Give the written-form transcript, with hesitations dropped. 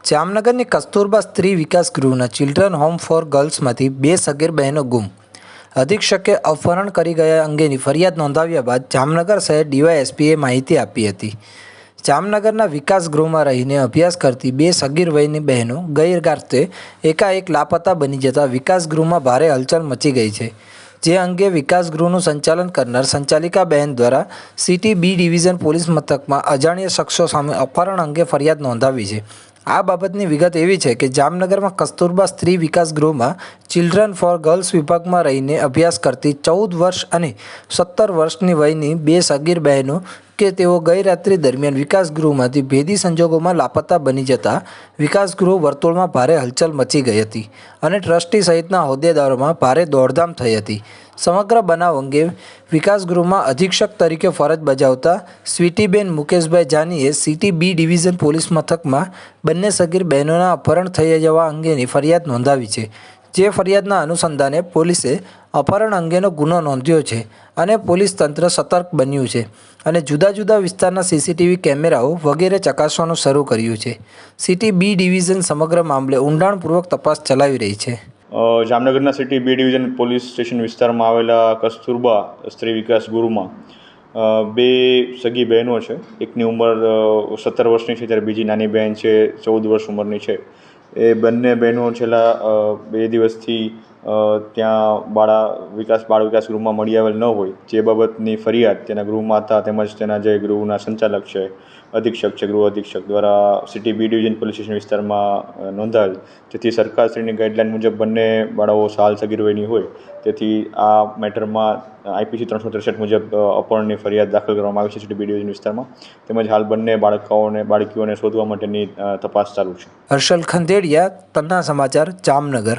જામનગરની કસ્તુરબા સ્ત્રી વિકાસ ગૃહના ચિલ્ડ્રન હોમ ફોર ગર્લ્સમાંથી 2 સગીર બહેનો ગુમ. અધિક્ષકે અપહરણ કરી ગયા અંગેની ફરિયાદ નોંધાવ્યા બાદ જામનગર શહેર ડીવાયએસપીએ માહિતી આપી હતી. જામનગરના વિકાસ ગૃહમાં રહીને અભ્યાસ કરતી 2 સગીર વયની બહેનો ગઈ રાત્રે એકાએક લાપતા બની જતા વિકાસ ગૃહમાં ભારે હલચલ મચી ગઈ છે. જે અંગે વિકાસ ગૃહનું સંચાલન કરનાર સંચાલિકા બહેન દ્વારા સિટી બી ડિવિઝન પોલીસ મથકમાં અજાણ્યા શખ્સો સામે અપહરણ અંગે ફરિયાદ નોંધાવી છે. આ બાબતની વિગત એવી છે કે જામનગરમાં કસ્તુરબા સ્ત્રી વિકાસ ગૃહમાં ચિલ્ડ્રન ફોર ગર્લ્સ વિભાગમાં રહીને અભ્યાસ કરતી 14 વર્ષ અને 17 વર્ષની વયની 2 સગીર બહેનો કે તેઓ ગઈ રાત્રિ દરમિયાન વિકાસ ગૃહમાંથી ભેદી સંજોગોમાં લાપતા બની જતા વિકાસ ગૃહ વર્તુળમાં ભારે હલચલ મચી ગઈ હતી અને ટ્રસ્ટી સહિતના હોદ્દેદારોમાં ભારે દોડધામ થઈ હતી. સમગ્ર બનાવ અંગે વિકાસ ગૃહમાં અધિક્ષક તરીકે ફરજ બજાવતા સ્વીટીબેન મુકેશભાઈ જાનીએ સિટી બી ડિવિઝન પોલીસ મથકમાં બંને સગીર બહેનોના અપહરણ થઈ જવા અંગેની ફરિયાદ નોંધાવી છે. જે ફરિયાદના અનુસંધાને પોલીસે અપહરણ અંગેનો ગુનો નોંધ્યો છે અને પોલીસ તંત્ર સતર્ક બન્યું છે અને જુદા જુદા વિસ્તારના સીસીટીવી કેમેરાઓ વગેરે ચકાસવાનું શરૂ કર્યું છે. સિટી બી ડિવિઝન સમગ્ર મામલે ઊંડાણપૂર્વક તપાસ ચલાવી રહી છે. જામનગરના city B division police station વિસ્તારમાં આવેલા કસ્તુરબા સ્ત્રી વિકાસ ગૃહમાં 2 સગી બહેનો છે. એકની ઉંમર 17 વર્ષની છે, જ્યારે બીજી નાની બહેન છે 14 વર્ષ ઉંમરની છે. એ બંને બહેનો છેલ્લા 2 દિવસથી ત્યાં બાળ વિકાસ ગૃહમાં મળી આવેલ ન હોય જે બાબતની ફરિયાદ તેના ગૃહમાતા તેમજ તેના જે ગૃહના સંચાલક છે, અધિક્ષક છે, ગૃહ અધિક્ષક દ્વારા city B division police station વિસ્તારમાં નોંધાયેલ. જેથી સરકારશ્રીની ગાઈડલાઇન મુજબ બંને બાળાઓ સાલ સગીર વયની હોય, તેથી આ મેટરમાં IPC 363 મુજબ અપહરણની ફરિયાદ દાખલ કરવામાં આવી છે સિટી બી ડિવિઝન વિસ્તારમાં. તેમજ હાલ બંને બાળકીઓને શોધવા માટેની તપાસ ચાલુ છે. હર્ષલ ખંડેરિયા, તન્ના સમાચાર, જામનગર.